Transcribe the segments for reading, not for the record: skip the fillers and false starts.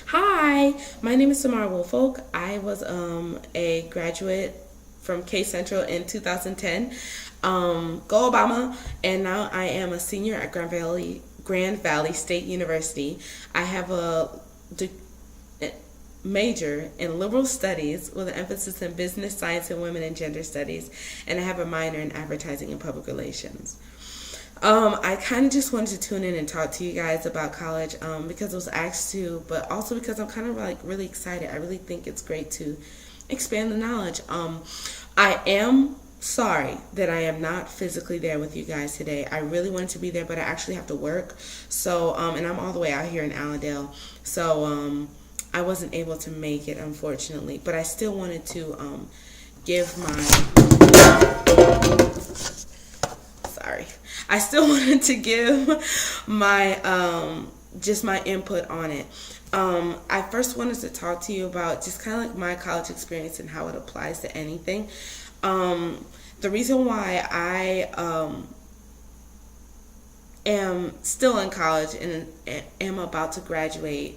Hi, my name is Samara Woolfolk. I was a graduate from K Central in 2010. Go Obama! And now I am a senior at Grand Valley State University. I have a de- major in liberal studies with an emphasis in business, science, and women and gender studies, and I have a minor in advertising and public relations. I kind of just wanted to tune in and talk to you guys about college because I was asked to, but also because I'm kind of like really excited. I really think it's great to expand the knowledge. I am sorry that I am not physically there with you guys today. I really wanted to be there, but I actually have to work. So, and I'm all the way out here in Allendale. So, I wasn't able to make it, unfortunately. But I still wanted to give my sorry. I still wanted to give my just my input on it. I first wanted to talk to you about just kind of like my college experience and how it applies to anything. The reason why I am still in college and am about to graduate,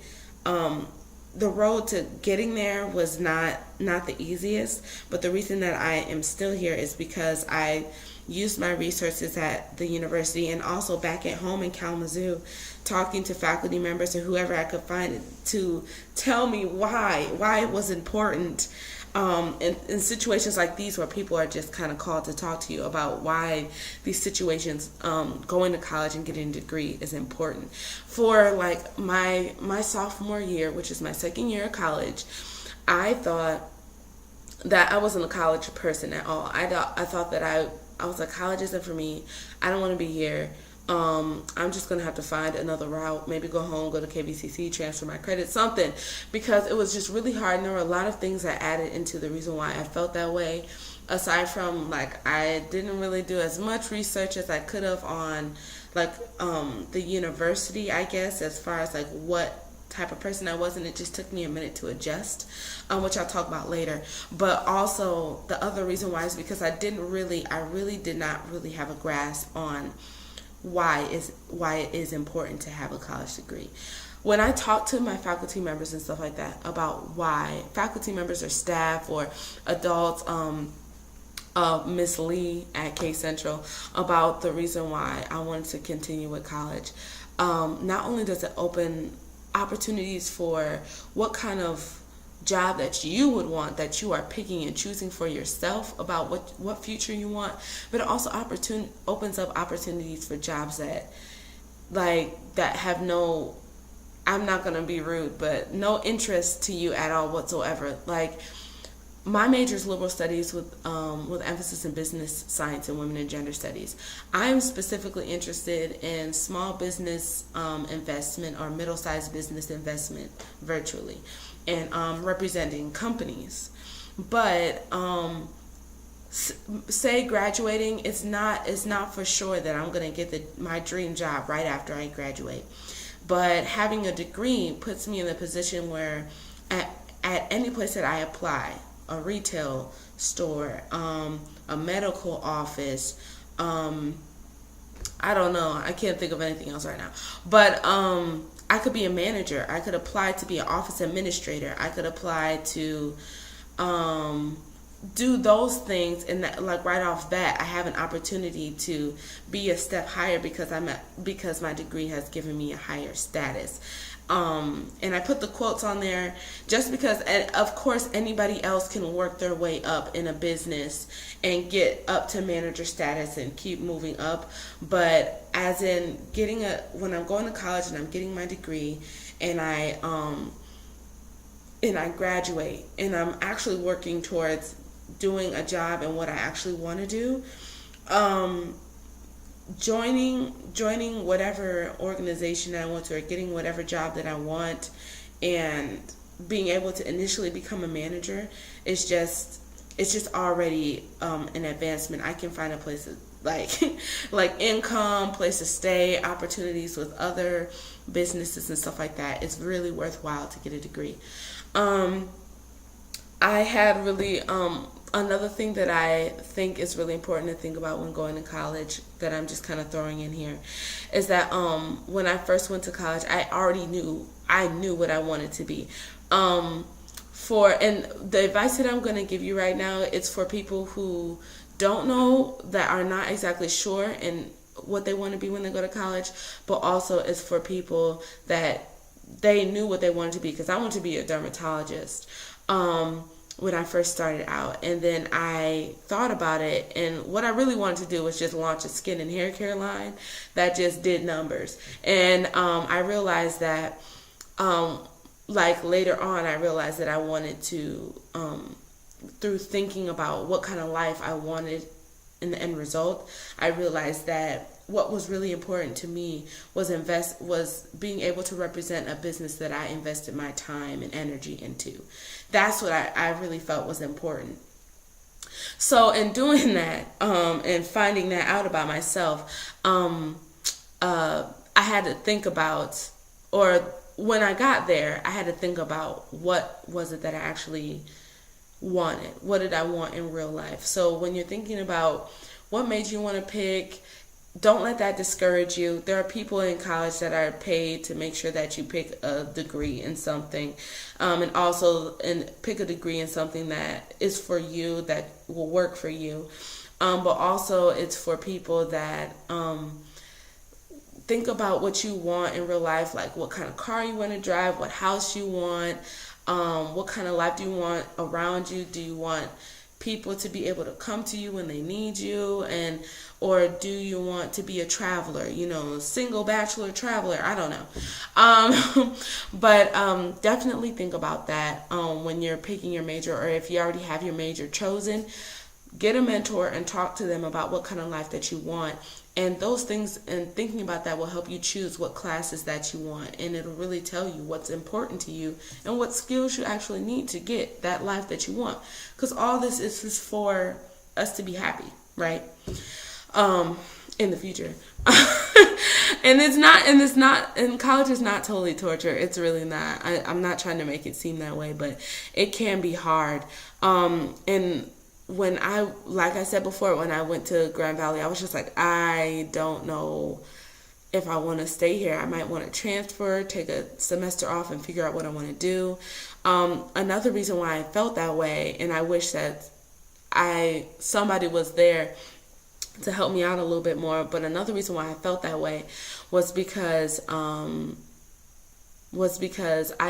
the road to getting there was not the easiest, but the reason that I am still here is because I used my resources at the university and also back at home in Kalamazoo, talking to faculty members or whoever I could find to tell me why it was important in situations like these where people are just kind of called to talk to you about why these situations, going to college and getting a degree is important. For like my sophomore year, which is my second year of college, I thought that I wasn't a college person at all. I thought that I was like, college isn't for me. I don't want to be here. I'm just going to have to find another route, maybe go home, go to KVCC, transfer my credit, something, because it was just really hard. And there were a lot of things that added into the reason why I felt that way. Aside from, like, I didn't really do as much research as I could have on, like, the university, I guess, as far as, like, what type of person I was, and it just took me a minute to adjust, which I'll talk about later. But also, the other reason why is because I really did not really have a grasp on why it is important to have a college degree. When I talk to my faculty members and stuff like that about why, faculty members or staff or adults, Miss Lee at K Central, about the reason why I wanted to continue with college, not only does it open opportunities for what kind of job that you would want, that you are picking and choosing for yourself about what future you want, but it also opens up opportunities for jobs that have no, I'm not going to be rude, but no interest to you at all whatsoever. Like, my major is liberal studies with emphasis in business, science, and women and gender studies. I'm specifically interested in small business investment or middle-sized business investment virtually, and representing companies. But say graduating, it's not for sure that I'm going to get my dream job right after I graduate. But having a degree puts me in the position where at any place that I apply, a retail store, a medical office, I don't know, I can't think of anything else right now, but I could be a manager, I could apply to be an office administrator, I could apply to do those things, and that, like, right off bat, I have an opportunity to be a step higher because my degree has given me a higher status. And I put the quotes on there just because, of course, anybody else can work their way up in a business and get up to manager status and keep moving up. But as in when I'm going to college and I'm getting my degree and I graduate and I'm actually working towards doing a job and what I actually want to do, joining whatever organization I want to, or getting whatever job that I want, and being able to initially become a manager is just, it's just already an advancement. I can find a place to, like income, place to stay, opportunities with other businesses and stuff like that. It's really worthwhile to get a degree. I had really another thing that I think is really important to think about when going to college, that I'm just kind of throwing in here, is that when I first went to college, I already knew I knew what I wanted to be. And the advice that I'm going to give you right now, it's for people who don't know, that are not exactly sure in what they want to be when they go to college, but also it's for people that they knew what they wanted to be, because I wanted to be a dermatologist when I first started out, and then I thought about it, and what I really wanted to do was just launch a skin and hair care line that just did numbers. And I realized that like later on, I realized that I wanted to, through thinking about what kind of life I wanted in the end result, I realized that what was really important to me was being able to represent a business that I invested my time and energy into. That's what I really felt was important. So in doing that, and finding that out about myself, I had to think about, or when I got there, I had to think about what was it that I actually wanted. What did I want in real life? So when you're thinking about what made you want to pick, don't let that discourage you. There are people in college that are paid to make sure that you pick a degree in something, and pick a degree in something that is for you, that will work for you. But also it's for people that think about what you want in real life, like what kind of car you want to drive, what house you want, what kind of life do you want around you. Do you want people to be able to come to you when they need you, or do you want to be a traveler, single bachelor traveler? I don't know. But definitely think about that when you're picking your major, or if you already have your major chosen, get a mentor and talk to them about what kind of life that you want. And those things, and thinking about that, will help you choose what classes that you want, and it'll really tell you what's important to you and what skills you actually need to get that life that you want. Because all this is for us to be happy, right? In the future. And college is not totally torture. It's really not. I'm not trying to make it seem that way, but it can be hard. And like I said before, when I went to Grand Valley, I was just like, I don't know if I want to stay here. I might want to transfer, take a semester off, and figure out what I want to do. Another reason why I felt that way, and I wish that somebody was there to help me out a little bit more, but another reason why I felt that way was because I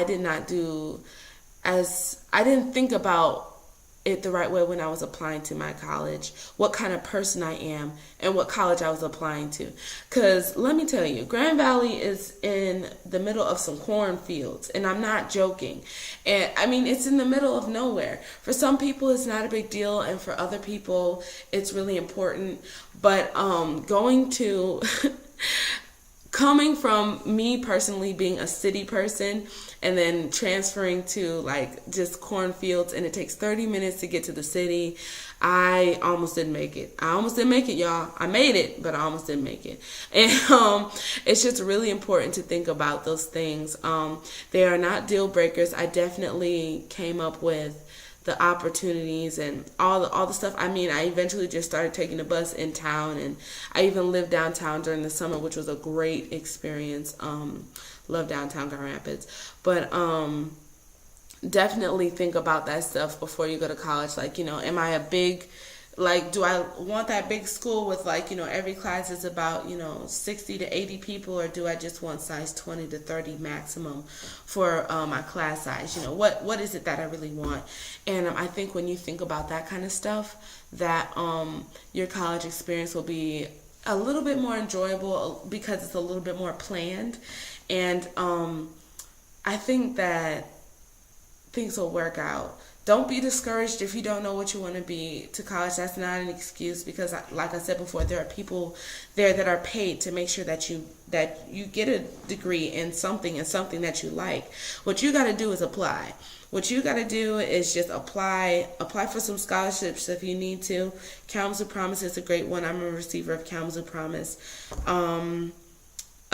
didn't think about it the right way when I was applying to my college, what kind of person I am and what college I was applying to. Because let me tell you, Grand Valley is in the middle of some cornfields, and I'm not joking. And I mean, it's in the middle of nowhere. For some people, it's not a big deal, and for other people, it's really important. But coming from me personally being a city person and then transferring to like just cornfields, and it takes 30 minutes to get to the city, I almost didn't make it. Y'all. I made it, but I almost didn't make it. And it's just really important to think about those things. They are not deal breakers. I definitely came up with the opportunities and all the stuff. I mean, I eventually just started taking the bus in town, and I even lived downtown during the summer, which was a great experience. Love downtown Grand Rapids. But definitely think about that stuff before you go to college. Like, am I do I want that big school with every class is about 60 to 80 people, or do I just want size 20 to 30 maximum for my class size? What is it that I really want? And I think when you think about that kind of stuff, that your college experience will be a little bit more enjoyable because it's a little bit more planned. And I think that things will work out. Don't be discouraged if you don't know what you want to be to college. That's not an excuse, because like I said before, there are people there that are paid to make sure that you get a degree in something, and something that you like. What you got to do is apply. What you got to do is just apply for some scholarships if you need to. Kalamazoo Promise is a great one. I'm a receiver of Kalamazoo Promise.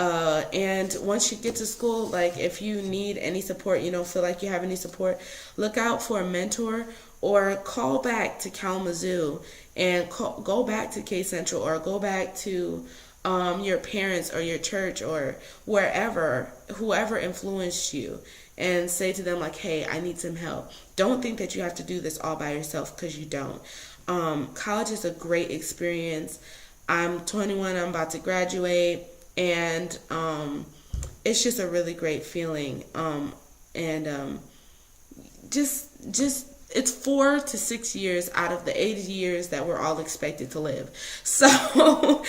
And once you get to school, like if you need any support, you don't feel like you have any support, look out for a mentor, or call back to Kalamazoo and go back to K Central, or go back to your parents or your church or wherever, whoever influenced you, and say to them like, hey, I need some help. Don't think that you have to do this all by yourself, because you don't. College is a great experience. I'm 21, I'm about to graduate, and it's just a really great feeling. And just it's 4 to 6 years out of the 80 years that we're all expected to live. So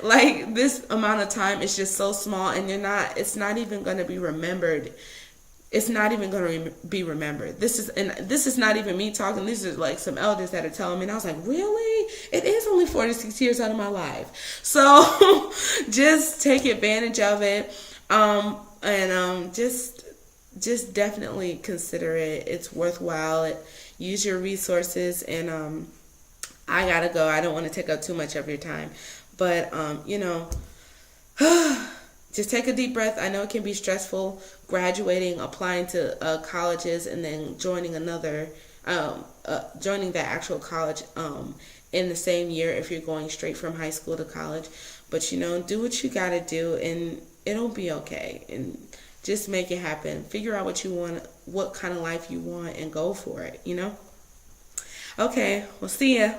like, this amount of time is just so small, and it's not even going to be remembered. It's not even going to be remembered. This is not even me talking. These are like some elders that are telling me, and I was like, really? It is only 4 to 6 years out of my life. So just take advantage of it. And just definitely consider it. It's worthwhile. Use your resources. And I gotta go. I don't want to take up too much of your time, but just take a deep breath. I know it can be stressful graduating, applying to colleges, and then joining joining that actual college in the same year if you're going straight from high school to college. But do what you gotta do, and it'll be okay. And just make it happen. Figure out what you want, what kind of life you want, and go for it. Okay, we'll see ya.